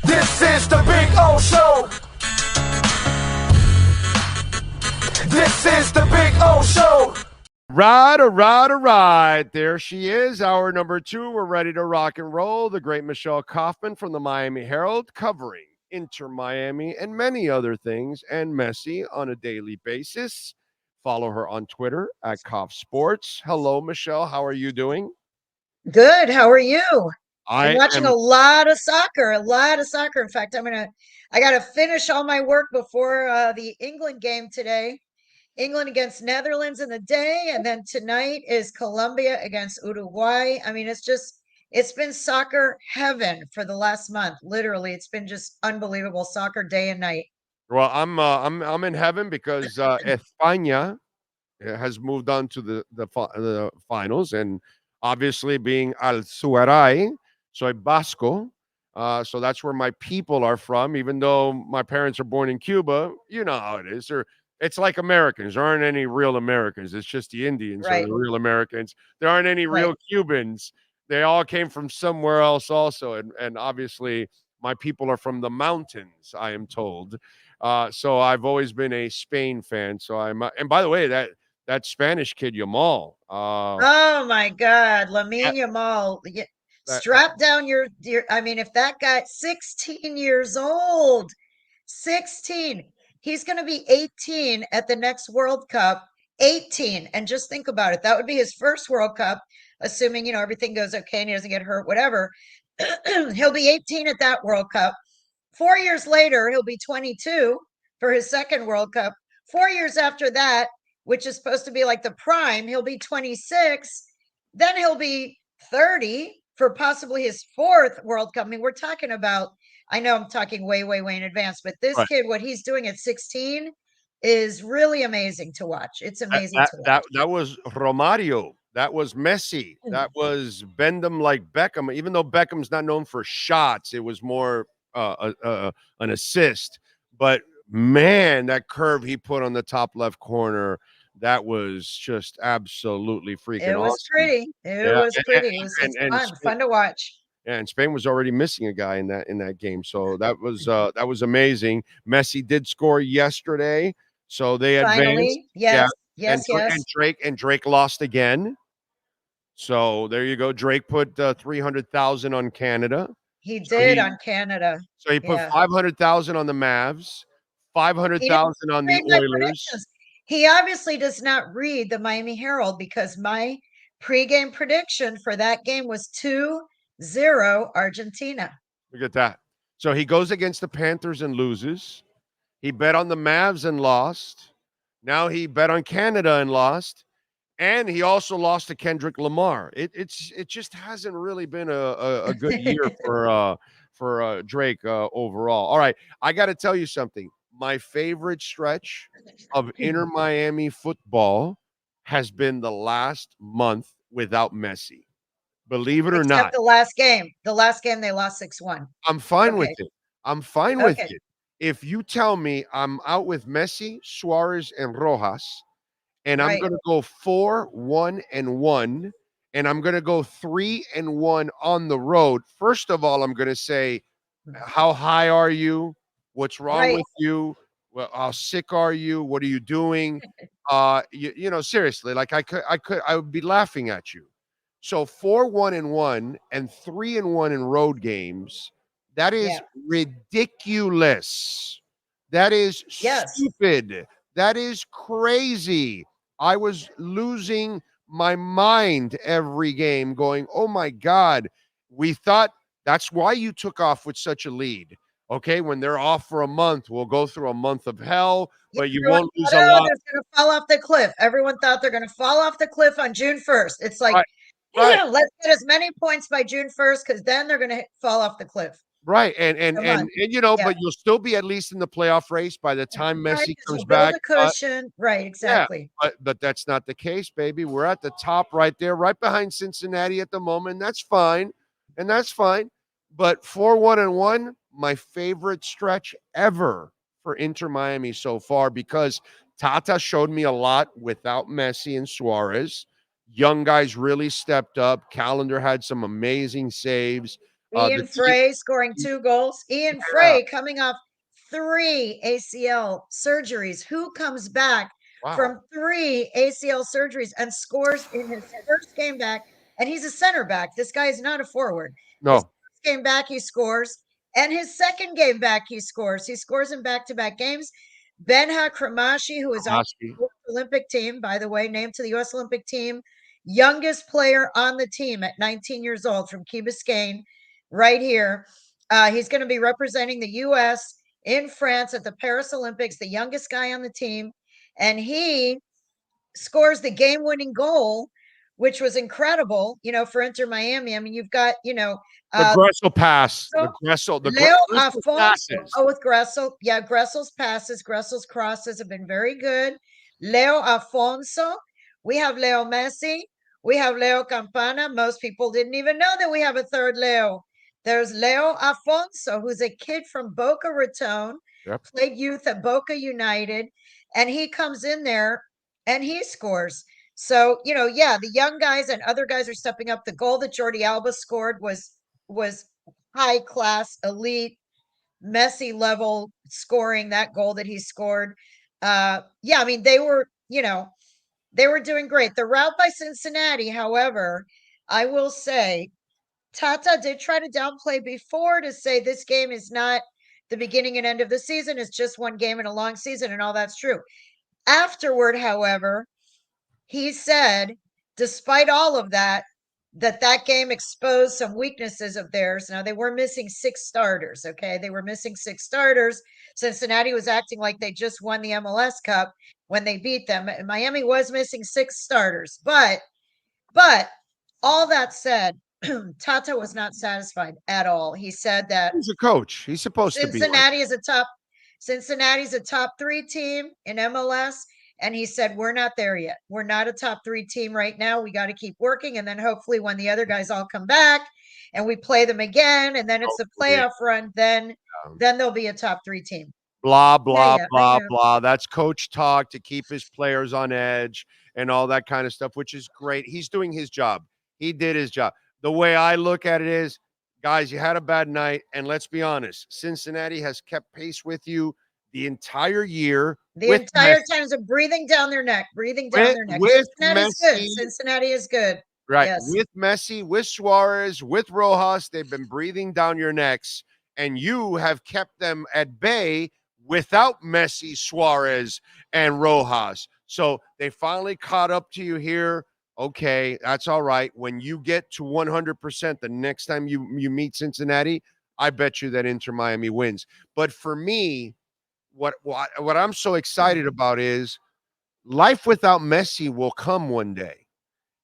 This is the Big O Show. This is the Big O Show. Right. There she is, hour number 2. We're ready to rock and roll. The great Michelle Kaufman from the Miami Herald, covering Inter Miami and many other things, and Messi on a daily basis. Follow her on Twitter at Kauf Sports. Hello, Michelle. How are you doing? Good. How are you? Been I watching am. a lot of soccer. In fact, I gotta finish all my work before the England game today. England against Netherlands in the day, and then tonight is Colombia against Uruguay. I mean, it's been soccer heaven for the last month. Literally, it's been just unbelievable soccer day and night. Well, I'm in heaven because España has moved on to the finals, and obviously being Alzugaray, soy Basco. So that's where my people are from. Even though my parents are born in Cuba, you know how it is. It's like Americans. There aren't any real Americans. It's just the Indians are Right, the real Americans. There aren't any right. real Cubans. They all came from somewhere else, also, and obviously my people are from the mountains. I am told. So I've always been a Spain fan. So and by the way, that Spanish kid Yamal. Oh my God, That, Lamine Yamal. that, Strap down your. I mean, if that guy, 16 years old, 16. He's going to be 18 at the next World Cup. 18. And just think about it. That would be his first World Cup, assuming, everything goes okay and he doesn't get hurt, whatever. He'll be 18 at that World Cup. 4 years later, he'll be 22 for his second World Cup. 4 years after that, which is supposed to be like the prime, he'll be 26. Then he'll be 30 for possibly his fourth World Cup. I mean, we're talking about, I know I'm talking way, way, way in advance, but this right. kid, what he's doing at 16 is really amazing to watch. It's That, amazing that to that watch. that was Romario. That was Messi. That was bend them like Beckham. Even though Beckham's not known for shots, it was more an assist. But man, that curve he put on the top left corner, that was just absolutely freaking It was awesome. pretty. It Yeah, was pretty. It's and fun, Spain, fun to watch. and Spain was already missing a guy in that game, so that was amazing. Messi did score yesterday, so they advanced. Finally, Yeah, yes, yes, yes. And Drake lost again. So there you go. Drake put 300,000 on Canada. He So did on Canada. he put Yeah. 500,000 on the Mavs, He didn't 500,000 on the read my Oilers. predictions. He obviously does not read the Miami Herald because my pregame prediction for that game was 2-0 Argentina. Look at that. So he goes against the Panthers and loses. He bet on the Mavs and lost. Now he bet on Canada and lost. And he also lost to Kendrick Lamar. It just hasn't really been a good year for Drake overall. All right, I got to tell you something. My favorite stretch of Inter Miami football has been the last month without Messi. Believe it or Except not, the last game. The last game they lost 6-1. I'm fine with Okay. it. I'm fine with Okay. it. If you tell me I'm out with Messi, Suarez, and Rojas, and I'm Right. going to go 4-1-1, and I'm going to go 3-1 on the road. First of all, I'm going to say, how high are you? What's wrong Right. with you? Well, how sick are you? What are you doing? You know, seriously, like I would be laughing at you. So 4-1-1 and 3-1 in road games. That is Yeah. ridiculous. That is Yes. stupid. That is crazy. I was losing my mind every game going, oh my God, we thought that's why you took off with such a lead. Okay, when they're off for a month, we'll go through a month of hell, but you Everyone won't lose thought, a oh, lot. they're going to fall off the cliff. Everyone thought they're going to fall off the cliff on June 1st. It's like, Right, right, let's get as many points by June 1st because then they're going to fall off the cliff. right. And and Come and on. and you know, Yeah. but you'll still be at least in the playoff race by the time Right. Messi Because comes you'll build back. a cushion. Right. Yeah, Exactly. but that's not the case, baby. We're at the top right there, right behind Cincinnati at the moment. That's fine, and that's fine. But 4-1-1, my favorite stretch ever for Inter Miami so far because Tata showed me a lot without Messi and Suarez. Young guys really stepped up. Calendar had some amazing saves. Ian Frey scoring 2 goals. Ian Frey coming off 3 ACL surgeries. Who comes back from 3 ACL surgeries and scores in his first game back? And he's a center back. This guy is not a forward. His first game back, he scores. And his second game back, he scores. He scores in back-to-back games. Benha Kramashi, who is on the U.S. Olympic team, by the way, named to the U.S. Olympic team, youngest player on the team at 19 years old from Key Biscayne, right here. He's going to be representing the U.S. in France at the Paris Olympics, the youngest guy on the team. And he scores the game-winning goal, which was incredible, for Inter Miami. I mean, you've got, the Gressel pass, the Leo Afonso. Oh, with Gressel. Yeah, Gressel's passes, Gressel's crosses have been very good. Leo Afonso. We have Leo Messi. We have Leo Campana. Most people didn't even know that we have a third Leo. There's Leo Afonso, who's a kid from Boca Raton, played youth at Boca United, and he comes in there and he scores. So, the young guys and other guys are stepping up. The goal that Jordi Alba scored was high class, elite, Messi level scoring. That goal that he scored. I mean, they were doing great. The route by Cincinnati, however, I will say, Tata did try to downplay before to say this game is not the beginning and end of the season. It's just one game in a long season, and all that's true. Afterward, however, he said, despite all of that game exposed some weaknesses of theirs. Now, they were missing 6 starters, okay? They were missing 6 starters. Cincinnati was acting like they just won the MLS Cup when they beat them. Miami was missing 6 starters. But all that said, Tata was not satisfied at all. He said that he's a coach. He's supposed to be. Cincinnati's a top 3 team in MLS. And he said, we're not there yet. We're not a top 3 team right now. We got to keep working. And then hopefully when the other guys all come back and we play them again, and then it's a playoff run, then they'll be a top 3 team. Blah, blah, blah. That's coach talk to keep his players on edge and all that kind of stuff, which is great. He's doing his job. He did his job. The way I look at it is, guys, you had a bad night. And let's be honest, Cincinnati has kept pace with you the entire year. The entire time is breathing down their neck. Cincinnati is good. Right. Yes. With Messi, with Suarez, with Rojas, they've been breathing down your necks, and you have kept them at bay without Messi, Suarez, and Rojas. So they finally caught up to you here. Okay, that's all right. When you get to 100% the next time you meet Cincinnati, I bet you that Inter Miami wins. But for me, what I'm so excited about is life without Messi will come one day.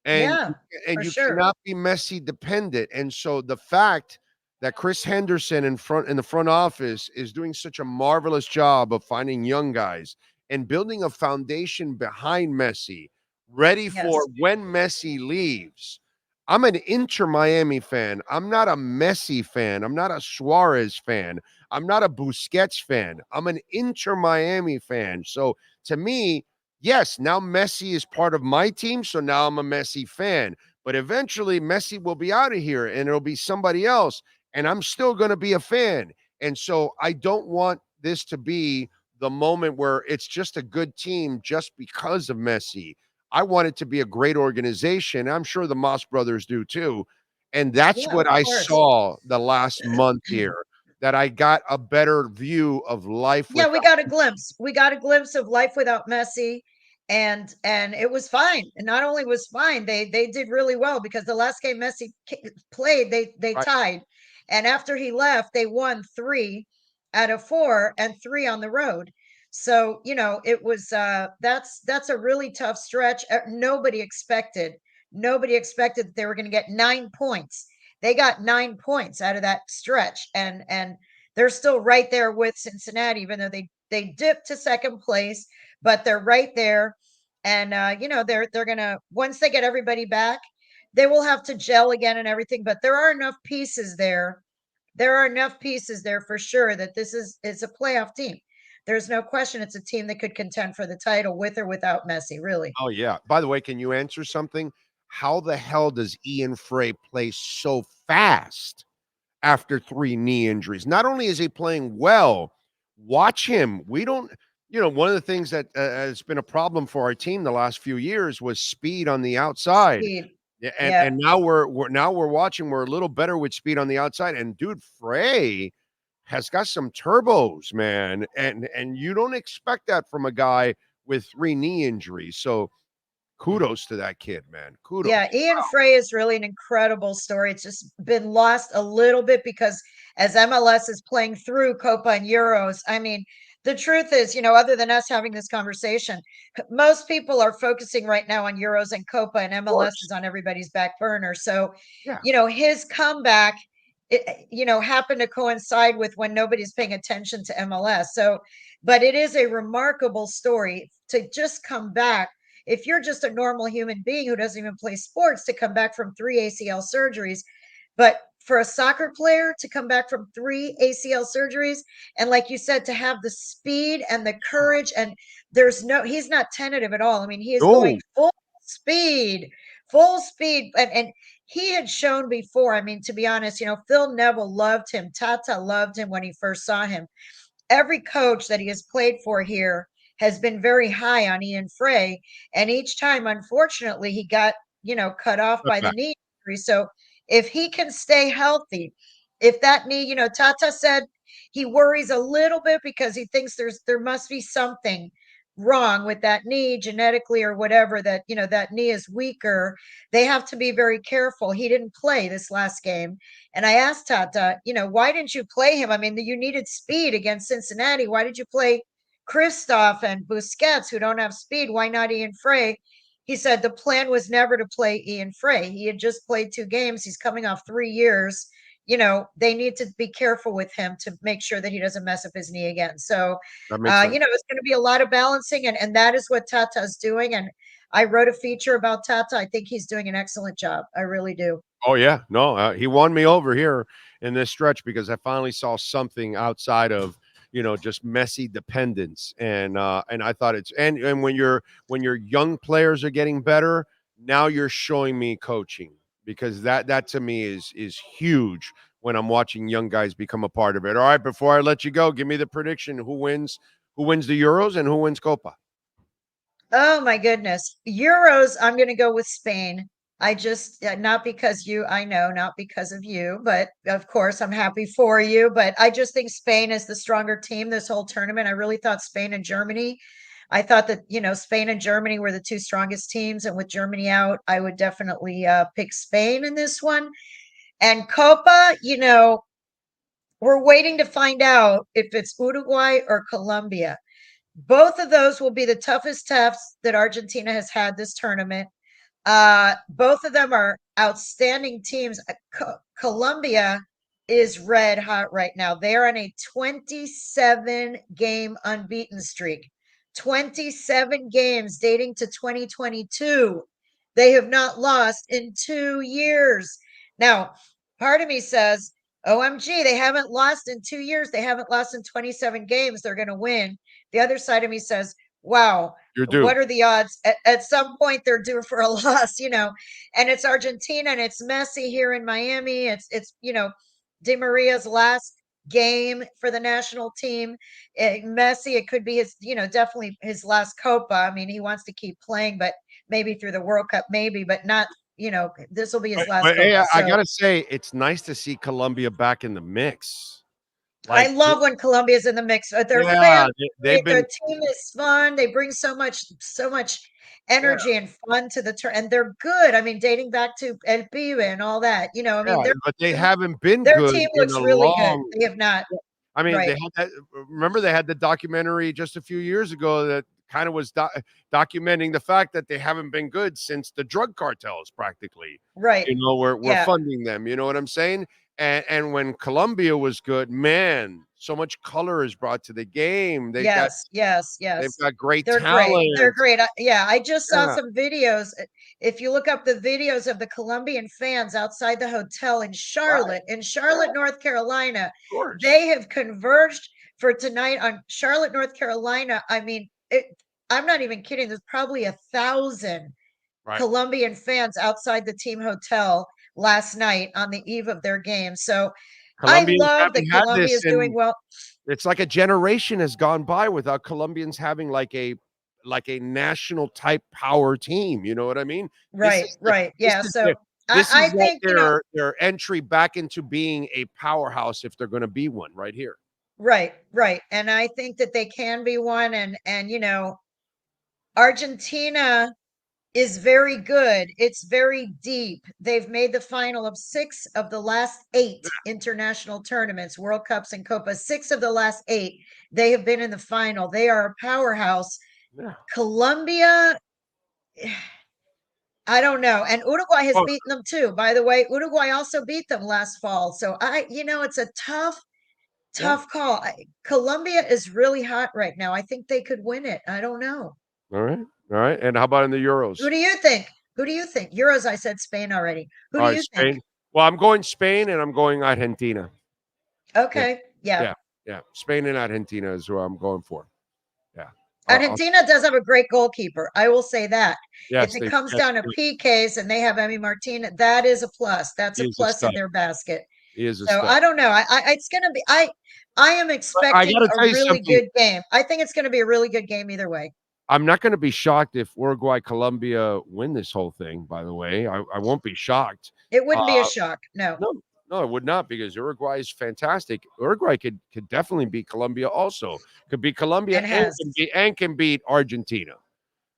And you cannot be Messi dependent. And so the fact that Chris Henderson in the front office is doing such a marvelous job of finding young guys and building a foundation behind Messi, ready for when Messi leaves. I'm an Inter Miami fan. I'm not a Messi fan. I'm not a Suarez fan. I'm not a Busquets fan. I'm an Inter Miami fan. So to me, yes, now Messi is part of my team. So now I'm a Messi fan. But eventually Messi will be out of here and it'll be somebody else. And I'm still going to be a fan. And so I don't want this to be the moment where it's just a good team just because of Messi. I want it to be a great organization. I'm sure the Moss brothers do too. And that's what I saw the last month here, that I got a better view of life. Yeah, we got a glimpse. We got a glimpse of life without Messi. And it was fine. And not only was fine, they did really well, because the last game Messi played, they tied. And after he left, they won 3 out of 4 and 3 on the road. So, it was that's a really tough stretch. Nobody expected that they were going to get 9 points. They got 9 points out of that stretch, and they're still right there with Cincinnati, even though they dipped to second place, but they're right there. And they're gonna, once they get everybody back, they will have to gel again and everything. But there are enough pieces there. There are enough pieces there for sure that it's a playoff team. There's no question it's a team that could contend for the title with or without Messi, really. Oh, yeah. By the way, can you answer something? How the hell does Ian Frey play so fast after 3 knee injuries. Not only is he playing well, watch him. We don't, one of the things that has been a problem for our team the last few years was speed on the outside. Speed. Yeah, Yeah. and now we're watching. We're a little better with speed on the outside. And dude, Frey has got some turbos, man. And you don't expect that from a guy with 3 knee injuries. So kudos to that kid, man. Kudos. Yeah, Ian Frey is really an incredible story. It's just been lost a little bit because as MLS is playing through Copa and Euros, I mean, the truth is, other than us having this conversation, most people are focusing right now on Euros and Copa, and MLS is on everybody's back burner. So, Yeah. his comeback, happened to coincide with when nobody's paying attention to MLS. So, but it is a remarkable story to just come back. If you're just a normal human being who doesn't even play sports, to come back from 3 ACL surgeries, but for a soccer player to come back from 3 ACL surgeries, and like you said, to have the speed and the courage, and he's not tentative at all. I mean, he is going speed, full speed. And he had shown before, I mean, to be honest, Phil Neville loved him. Tata loved him when he first saw him. Every coach that he has played for here has been very high on Ian Frey. And each time, unfortunately, he got, cut off by the knee injury. So if he can stay healthy, if that knee, Tata said he worries a little bit because he thinks there must be something wrong with that knee genetically or whatever, that, that knee is weaker. They have to be very careful. He didn't play this last game. And I asked Tata, why didn't you play him? I mean, you needed speed against Cincinnati. Why did you play Kristoff and Busquets, who don't have speed? Why not Ian Frey? He said the plan was never to play Ian Frey. He had just played 2 games. He's coming off 3 years. They need to be careful with him to make sure that he doesn't mess up his knee again. So, it's going to be a lot of balancing, and that is what Tata is doing. And I wrote a feature about Tata. I think he's doing an excellent job. I really do. Oh yeah, no, he won me over here in this stretch because I finally saw something outside of just Messi dependence, and I thought and when your young players are getting better, now you're showing me coaching, because that to me is huge when I'm watching young guys become a part of it. All right, before I let you go, give me the prediction: who wins the Euros and who wins Copa? Oh my goodness. Euros, I'm going to go with Spain. I just, not because I know, not because of you, but of course I'm happy for you. But I just think Spain is the stronger team this whole tournament. I really thought Spain and Germany, I thought that, Spain and Germany were the 2 strongest teams. And with Germany out, I would definitely pick Spain in this one. And Copa, we're waiting to find out if it's Uruguay or Colombia. Both of those will be the toughest tests that Argentina has had this tournament. Both of them are outstanding teams. Colombia is red hot right now. They're on a 27 game unbeaten streak. 27 games dating to 2022. They have not lost in 2 years. Now, part of me says, OMG, they haven't lost in 2 years. They haven't lost in 27 games. They're going to win. The other side of me says, wow, You're due. what are the odds? At some point, they're due for a loss, and it's Argentina and it's Messi here in Miami. It's Di Maria's last game for the national team. Messi, it could be his, definitely his last Copa. I mean, he wants to keep playing, but maybe through the World Cup, maybe, but not, this will be his last But Copa. hey, I So gotta say, it's nice to see Colombia back in the mix. I love when Colombia's in the mix. Their Yeah, fans, they've their been team is fun. They bring so much energy and fun to the turn, and they're good. I mean, dating back to El Pibe and all that. I mean, but they haven't been their good team in looks a really good. long. They have not. I mean, they Right. had that. Remember, they had the documentary just a few years ago that kind of was documenting the fact that they haven't been good since the drug cartels, practically. Right. We're Yeah. funding them. You know what I'm saying? And when Colombia was good, man, so much color is brought to the game. They've Yes. got great They're great. They're talent. great. Yeah, I just saw Yeah, some videos. If you look up the videos of the Colombian fans outside the hotel in right. Charlotte, North Carolina, Of course. they have converged for tonight on Charlotte, North Carolina. I mean, I'm not even kidding. There's probably 1,000 Right. Colombian fans outside the team hotel last night on the eve of their game. So Colombians love that haven't had Colombia this is doing in. well. It's like a generation has gone by without Colombians having like a national type power team. You know what I mean? This Right, is the right. this Yeah. is So the this is I like think, you know, their entry back into being a powerhouse if they're going to be one right here. right, right. And I think that they can be one. And you know, Argentina is very good. It's very deep. They've made the final of 6 of the last 8 international tournaments, World Cups and Copas. 6 of the last 8, they have been in the final. They are a powerhouse. Yeah. Colombia, I don't know. And Uruguay has Oh, beaten them too. By the way, Uruguay also beat them last fall. So you know, it's a tough, yeah. tough call. Colombia is really hot right now. I think they could win it. I don't know. All right. All right. And how about in the Who Euros? do you think? Who do you think? Euros, I said Spain already. Who All do right, you think? Spain. Well, I'm going Spain and I'm going Argentina. Yeah. Okay, yeah. Yeah. Yeah. Spain and Argentina is who I'm going for. Yeah. I'll Argentina does have a great goalkeeper. I will say that. If yes, it they comes yes, down to PKs and they have Emmy Martinez, that is a plus. That's he a is a plus in stud. their basket. He is a So stud. I don't know. It's going to be. I am But I expecting got to a tell you really something. good game. I think it's going to be a really good game either way. I'm not going to be shocked if Uruguay, Colombia win this whole thing. By the way, I won't be shocked. It wouldn't be a Uh, shock. No, no, no, it would not because Uruguay is fantastic. Uruguay could definitely beat Colombia. Also, could beat Colombia and and has. can beat Argentina.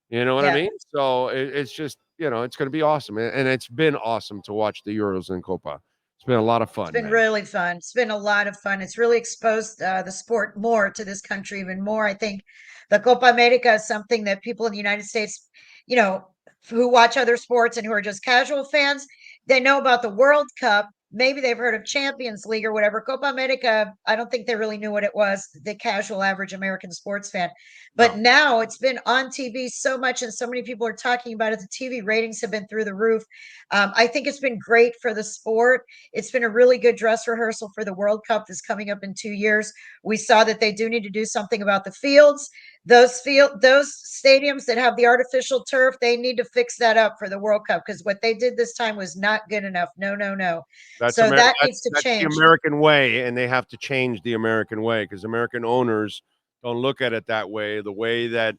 You know what I Yeah. mean? So it's just it's going to be awesome, and it's been awesome to watch the Euros and Copa. It's been a lot of It's fun, been man. really fun. It's been a lot of fun. It's really exposed the sport more to this country, even more. I think the Copa America is something that people in the United States, you know, who watch other sports and who are just casual fans, they know about the World Cup. Maybe they've heard of Champions League or whatever. Copa America, I don't think they really knew what it was, the casual average American sports fan. But No, now it's been on TV so much and so many people are talking about it. The TV ratings have been through the roof. I think it's been great for the sport. It's been a really good dress rehearsal for the World Cup that's coming up in 2 years. We saw that they do need to do something about the fields. Those stadiums that have the artificial turf, they need to fix that up for the World Cup because what they did this time was not good enough. No, no, no. that's So America. that needs to That's the change. American way, and they have to change the American way because American owners don't look at it that way. The way that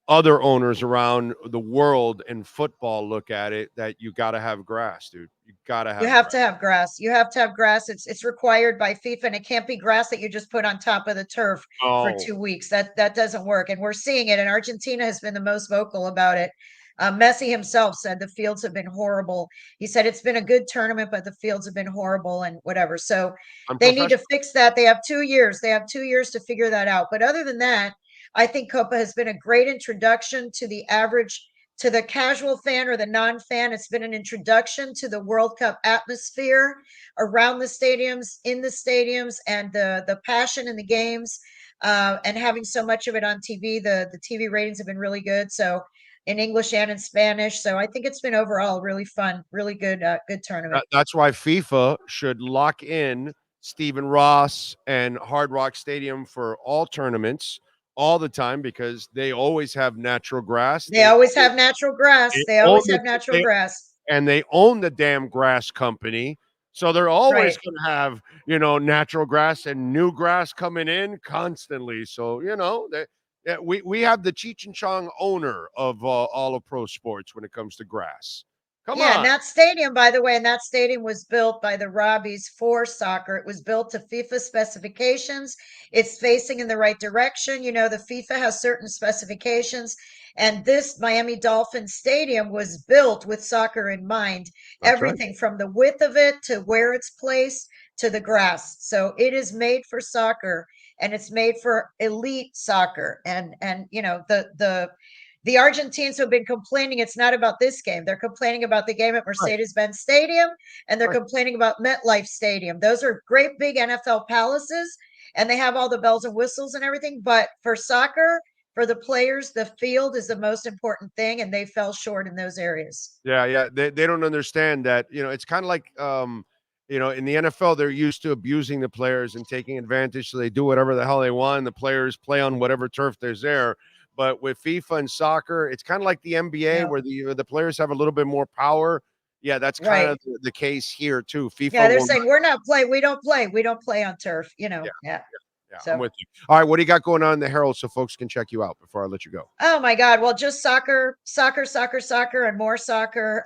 other owners around the world in football look at it, that you got to have grass, dude. You got to You have have grass. to have grass. You have to have grass. It's required by FIFA, and it can't be grass that you just put on top of the turf for Oh, 2 weeks. That doesn't work. And we're seeing it. And Argentina has been the most vocal about it. Messi himself said the fields have been horrible. He said it's been a good tournament, but the fields have been horrible and whatever. So they need to unprofessional. fix that. They have 2 years. They have 2 years to figure that out. But other than that, I think Copa has been a great introduction to the average, to the casual fan or the non-fan. It's been an introduction to the World Cup atmosphere around the stadiums, in the stadiums, and the passion in the games, and having so much of it on TV. The TV ratings have been really good. So in English and in Spanish. So I think it's been overall really fun, really good, good tournament. That's why FIFA should lock in Stephen Ross and Hard Rock Stadium for all tournaments all the time because they always have natural grass. They always have natural grass. They They own always have natural they grass. and they own the damn grass company. So they're always Right. going to have, natural grass and new grass coming in constantly. So, we have the Cheech and Chong owner of all of pro sports when it comes to grass. Come Yeah, and on. that stadium, by the way, and that stadium was built by the Robbies for soccer. It was built to FIFA specifications. It's facing in the right direction. You know, the FIFA has certain specifications, and this Miami Dolphins stadium was built with soccer in mind. That's right. Everything from the width of it to where it's placed to the grass. So it is made for soccer, and it's made for elite soccer. And you know, the Argentines have been complaining it's not about this game. They're complaining about the game at Right. Mercedes-Benz Stadium, and they're Right. complaining about MetLife Stadium. Those are great big NFL palaces, and they have all the bells and whistles and everything. But for soccer, for the players, the field is the most important thing, and they fell short in those areas. Yeah, yeah. They don't understand that, it's kind of like in the NFL, they're used to abusing the players and taking advantage. So they do whatever the hell they want. The players play on whatever turf there's there. But with FIFA and soccer, it's kind of like the NBA No. where the players have a little bit more power Yeah, that's kind Right. of the case here too. FIFA. Yeah, they're will saying not- we're not play. We don't play. We don't play on turf. Yeah. Yeah, So- I'm with you. All right, what do you got going on in the Herald so folks can check you out before I let you go? Oh my God. Well, just soccer, and more soccer.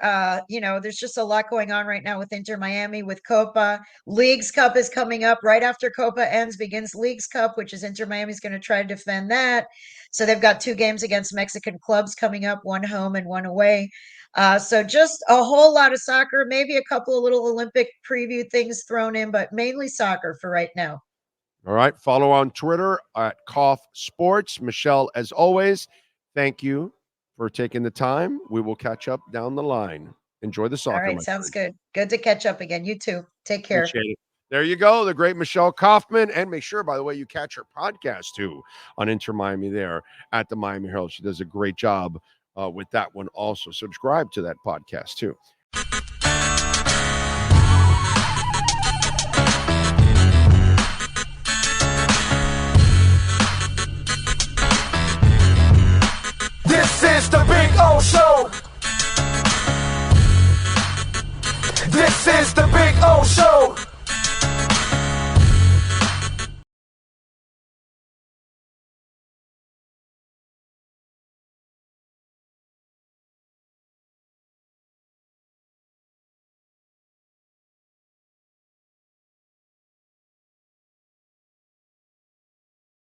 There's just a lot going on right now with Inter Miami, with Copa. Leagues Cup is coming up right after Copa ends, begins Leagues Cup, which is Inter Miami's going to try to defend that. So they've got 2 games against Mexican clubs coming up, 1 home and 1 away. So just a whole lot of soccer, maybe a couple of little Olympic preview things thrown in, but mainly soccer for right now. All right, follow on Twitter at Kauf Sports. Michelle, as always, thank you for taking the time. We will catch up down the line. Enjoy the soccer. All right, sounds good. Good to catch up again. You too. Take care. Appreciate it. There you go, the great Michelle Kaufman. And make sure, by the way, you catch her podcast too on Inter Miami there at the Miami Herald. She does a great job with that one also. Subscribe to that podcast too. This is the Big O Show. This is the Big O Show.